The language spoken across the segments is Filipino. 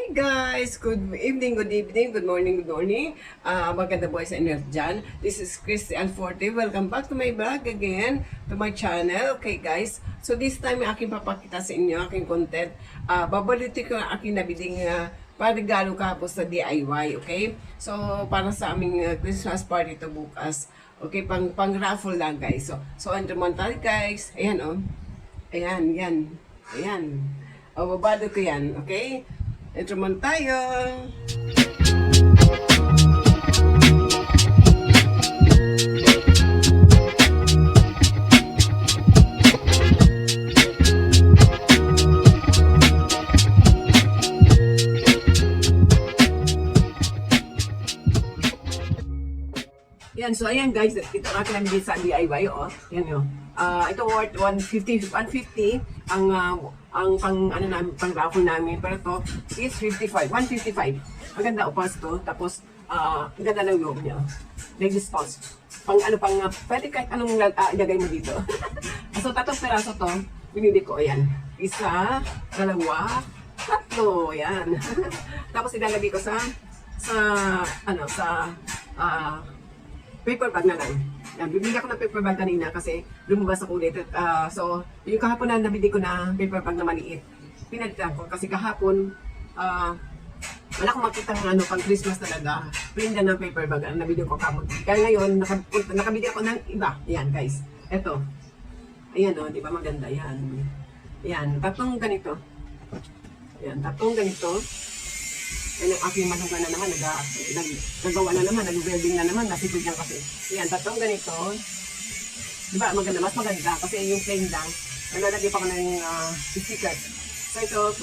Hi guys! Good evening, good morning. Maganda boys and girls dyan. This is Christy Alforte. Welcome back to my vlog again, to my channel. Okay guys, so this time aking papakita sa inyo, aking content. Babalitin ko ang aking nabiling parigalo kahapon sa DIY, okay? So, para sa aming Christmas party to bukas. Okay, pang raffle lang guys. So andun tayo guys. Ayan oh. Ayan. O, babado ko yan, okay? Ito man tayo. Yan, so ayan guys, ito ang akin namin sa DIY, oh. Yan yun. Ito worth 150 ang pang raffle namin, pero to is 155. Ang ganda upas to, tapos ang ganda ng loob niya. Ladies post. Pwede kahit anong ilagay mo dito. So 3 peraso to, binili ko, ayan. 1, 2, 3, yan. Tapos ilalagay ko sa paper bag na lang. Yan, bibili ako ng paper bag kanina kasi lumabas ako ulit. So, yung kahapon na nabili ko na paper bag na maliit. Pinalitan ko kasi kahapon, wala akong makita ng pang Christmas talaga. Pinda ng paper bag ang nabili ko kahapon. Kaya ngayon, nakabili ako ng iba. Yan guys. Eto. Ayan o, di ba maganda yan. Yan, 3 ganito. Yan, 3 ganito. Yan ang aking manuga na naman, nagawa na naman, nag-welding na naman, nasipid yan kasi. Yan, 3 ganito. Diba, maganda, mas maganda kasi yung plain lang, nalalagay pa ko ng sticker. So ito,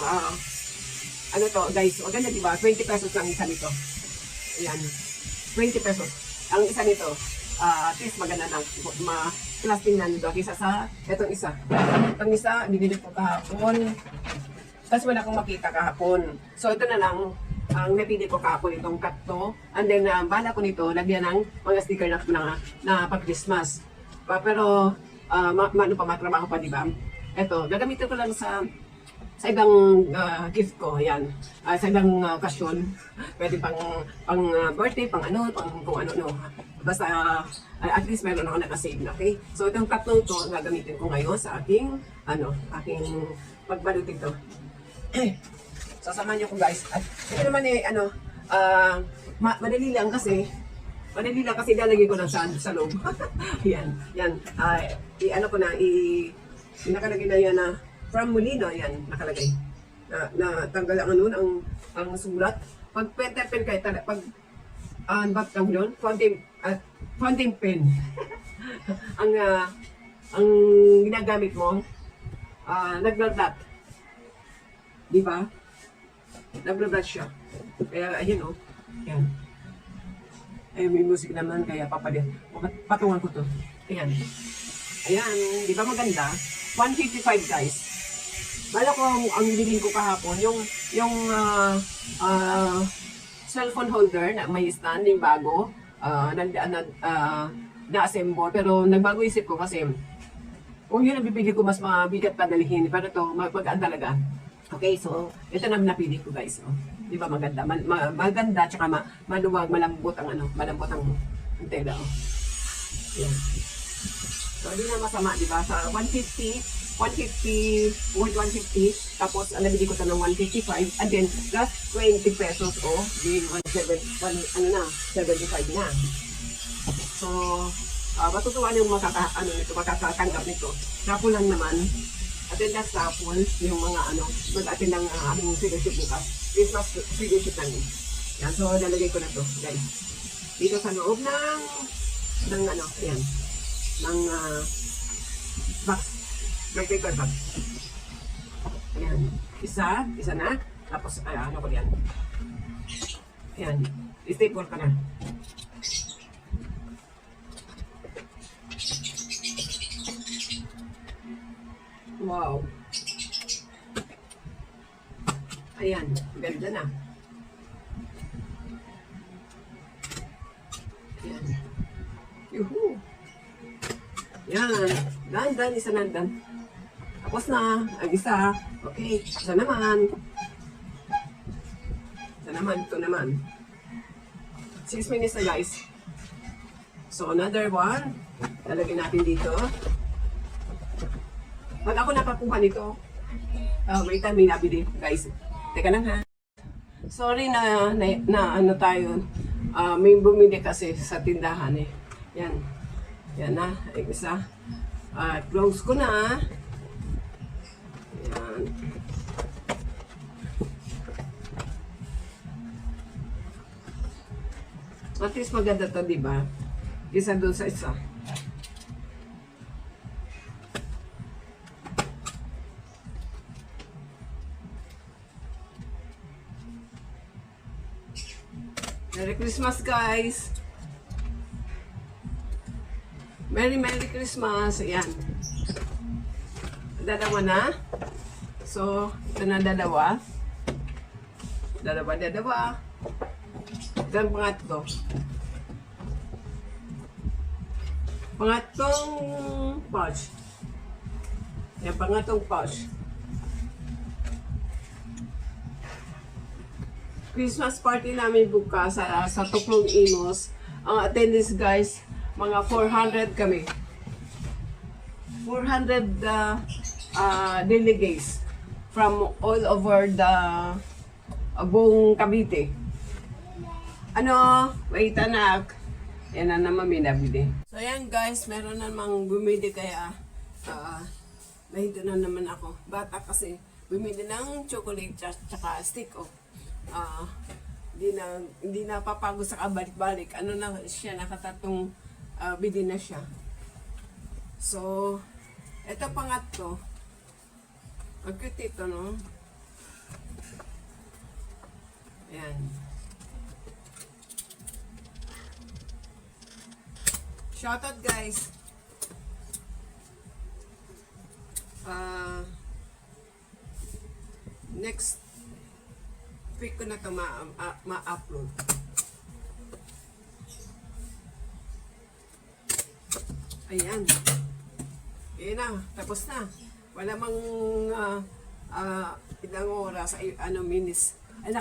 ano to, guys, maganda diba, 20 pesos lang isa nito. Yan, 20 pesos. Ang isa nito, at least maganda na, ma-plastic na nito, kisa sa itong isa. Itong isa, binili ko kahapon. Tapos wala akong makita kahapon. So ito na lang, ang napili ko kahapon itong cut to. And then, bala ko nito, lagyan ng mga sticker na pag-Christmas. Pero, matrabaho pa, di ba? Ito, gagamitin ko lang sa ibang gift ko, yan. Sa ibang okasyon. Pwede pang birthday, pang kung ano, no. Basta, at least meron ako nakasave na, okay? So, itong tatlong to, gagamitin ko ngayon sa aking pagbalutin to. Sasamahan niyo ko guys. At ito naman madali lang kasi ilalagay ko lang sa loob. yan. Nakalagay na yan na from Molino, yan, nakalagay. Tanggal ang sulat. Pag pen kayo, ba't yun? Fountain pen. ang ginagamit mo, naglalat. Di ba? Naglalat siya. Kaya, ayun o. Yan. Ayun, may music naman, kaya patungan ko to. Ayan. Ayan, di ba maganda? 155 guys. Bala ko ang bilhin ko kahapon, yung cellphone holder na may stand, yung bago, na-assemble, pero nagbago isip ko kasi kung yun ang bibili ko, mas mabigat pa dalhin, pero ito, magaan talaga. Okay, so, ito na napili ko guys. Oh. Di ba maganda? Maganda, tsaka maluwag, malambot ang tela. Oh. Yan. So, hindi na masama, di ba? Sa 150, worth 150, tapos nabili ko ito ng 155, and then plus 20 pesos, oh, di 75 na. So, matutuwa yung makakatanggap nito. Raffle lang naman. Attend na raffle, yung mga mag-attend ng aming fellowship bukas. Christmas fellowship namin. Yan, so lalagay ko na to, guys. Dito sa loob ng ayan, ng box, ng paper bag. Ayan, isa na, tapos, ano ko yan. Ayan, staple ka na. Wow. Ayan, ganda na. Ayan. Yuhu. Yan. Dan, isa na, dan. Tapos na. Ang isa. Okay, isa naman. Ito naman. 6 minutes na guys. So another one. Lalagyan natin dito. Pag ako nakakuha nito, wait time may nabili guys. Teka lang ha. Sorry na ano tayo. May bumili kasi sa tindahan eh. Yan. Yan na. Isa. Close ko na. Yan. At least maganda to, diba? Isa doon sa isa. Merry Christmas, guys! Merry Christmas! Ayan. Dalawa na. So, ito na dalawa. Dalawa. Ito ang pangatlo. Pangatong pouch. Ayan, pangatong pouch. Christmas party namin bukas sa Tuklong Imos. Ang attendance guys, mga 400 kami. 400 delegates from all over the buong Cavite. Ano, wait anak. Yan na naman binabili. So yan guys, meron namang bumili kaya nahinto na naman ako. Bata kasi bumili ng chocolate tsaka stick oh. Hindi na papagod sa kabalik-balik. Ano na siya, nakatatong bili na siya. So, ito pangatlo. Ang cute ito, no? Ayan. Shoutout guys. Next week ko na ito ma-upload. Ayan. Ayan na. Tapos na. Wala mang ilang oras, minutes. Ay,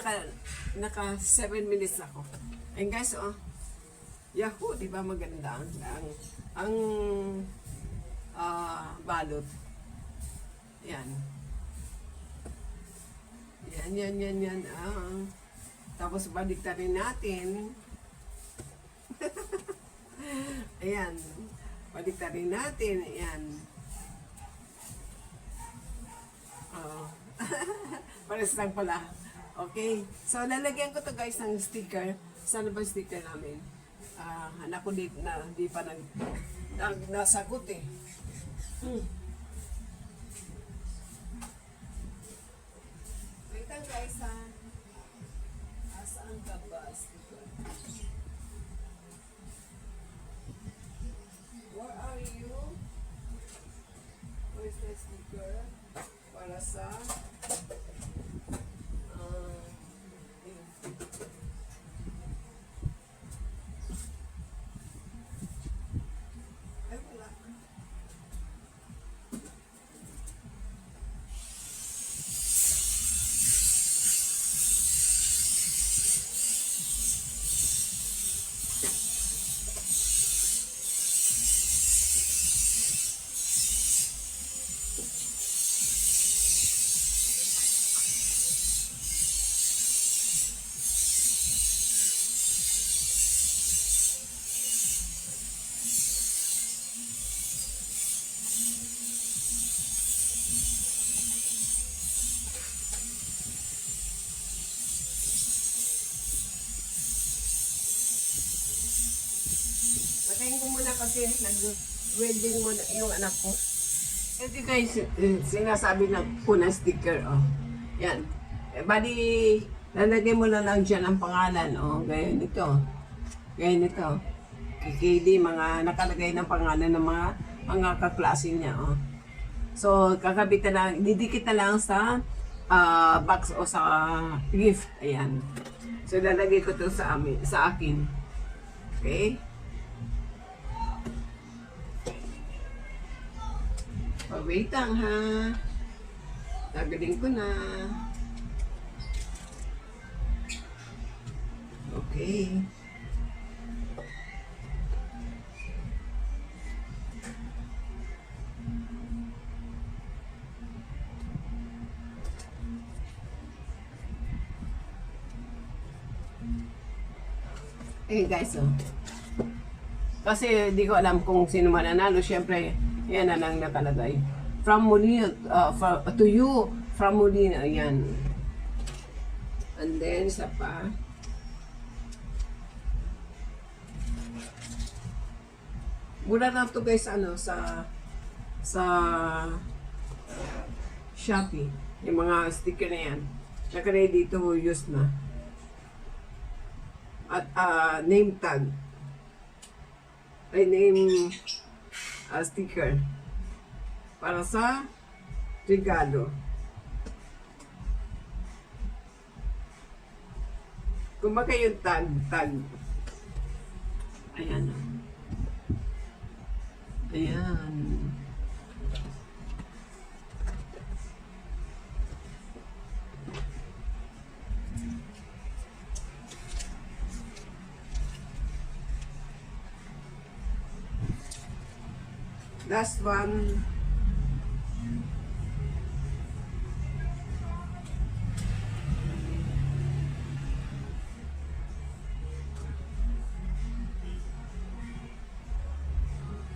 naka 7 minutes ako. Ayan guys, oh. Yahoo, di ba maganda ang balot. Ayan. Yan. Tapos baliktarin natin. Ayan. Baliktarin natin. Ayan. Pares lang pala. Okay. So, lalagyan ko to guys ng sticker. Saan ba sticker namin? Anak ko di pa nasagot eh. Guys, saan ka ba sticker? Where are you? Where's the sticker? Para sa ay wala. Patayin ko muna kasi nag-welding muna yung anak ko. Ito guys, sinasabi na po na sticker, oh. Yan. Bali, lalagay mo lang dyan ang pangalan, oh. Gaya nito. KKD, mga nakalagay ng pangalan ng mga kaklase niya, oh. So, kakabitan lang, didikit na lang sa box o sa gift. Ayan. So, lalagay ko to sa akin. Okay? Wait lang ha. Nagaling ko na. Okay. Eh guys, oh. Kasi di ko alam kung sino mananalo. Siyempre, yan na lang nakalagay. From Molina, to you, from Molina, yan. And then, isa pa. Mura lang to guys, ano, sa Shopee. Yung mga sticker na yan. Naka-ready to use na. At name tag. Ay, name sticker. Para sa regalo. Kumbaga yung tag. Ayan. Ayan. Last one.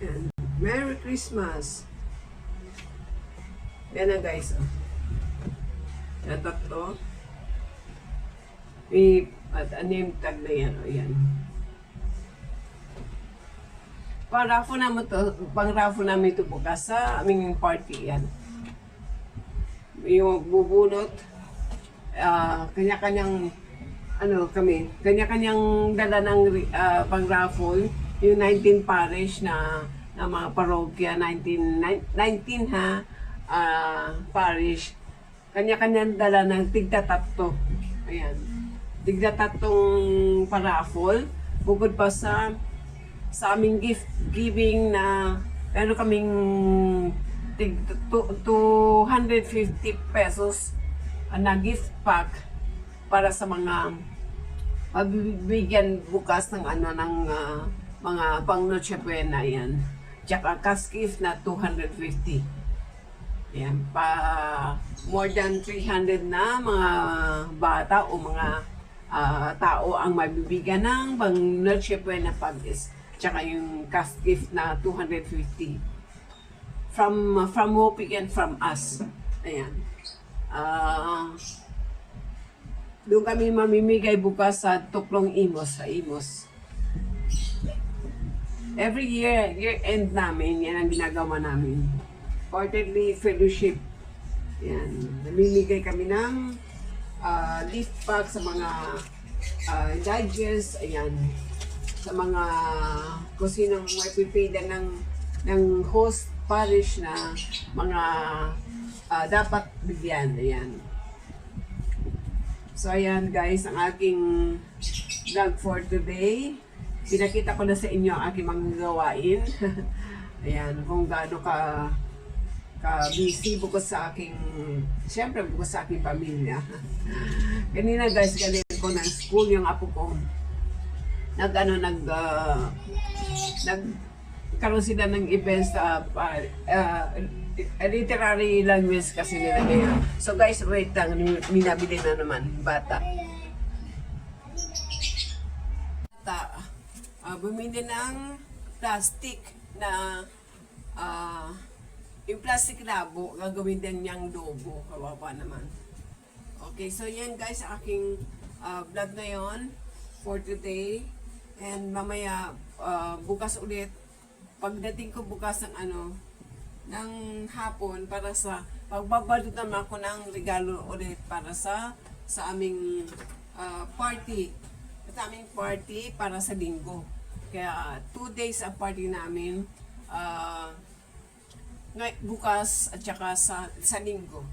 And Merry Christmas. Yan na guys. Oh. Yan tatlo. At name tag na yan. Oh, yan. Pang-raffle namin ito bukas sa aming party yan. Yung bubunot, kanya-kanyang kanya-kanyang dala ng pang-raffle, yung 19 parish na mga parokya, 19 parish, kanya-kanyang dala ng tigda-tatlo. Ayan. Tigda-tatlong pa-raffle, bukod pa sa aming gift giving na meron kaming 250 pesos na gift pack para sa mga mabibigyan bukas ng mga pang Noche Buena yan. Tsaka cash gift na 250. Yan, more than 300 na mga bata o mga tao ang mabibigyan ng pang Noche Buena pag-is. Tsaka yung cash gift na 250 from Hopi and from us. Ayan. Doon kami mamimigay bukas sa Tuklong Imos, sa Imos. Every year end namin, yan ang ginagawa namin. Quarterly fellowship. Yan. Namimigay kami ng gift pack sa mga judges. Ayan. Sa mga kung sinong may pipida ng host parish na mga dapat bigyan. Ayan. So ayan guys, ang aking vlog for today. Pinakita ko na sa inyo ang aking mga gawain. Ayan, kung gaano ka busy bukod sa aking, siyempre bukod sa aking pamilya. Kanina guys, galing ko ng school yung apo ko. Nagkaroon sila ng events literary language kasi nila ngayon. So guys, wait lang, minabili na naman bata. Bumili ng plastic na yung plastic labo, gagawin din niyang logo. Kawawa naman. Okay, so yan guys, aking vlog ngayon for today. And mamaya, bukas ulit, pagdating ko bukas ng hapon para sa, pagbabalot naman ako ng regalo ulit para sa aming party. Sa aming party para sa linggo. Kaya 2 days ang party namin, bukas at saka sa linggo.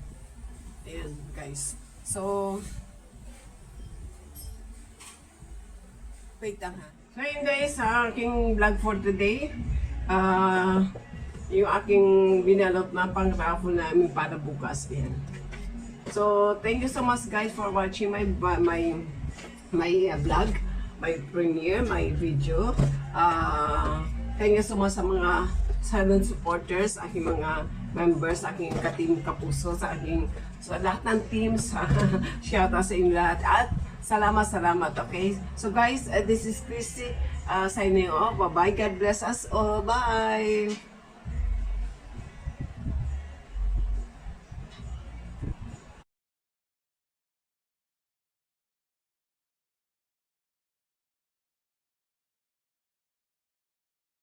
Ayan guys. So, wait lang ha. So yun guys, aking vlog for today. Yung aking binalot na pang-raffle namin para bukas. Yan. So, thank you so much guys for watching my vlog. my premiere, my video. Thank you so much sa mga silent supporters, aking mga members, aking ka-team Kapuso, sa lahat ng teams. Shout out sa inyo lahat. At salamat, okay? So guys, this is Christy signing off. Bye-bye. God bless us all. Bye!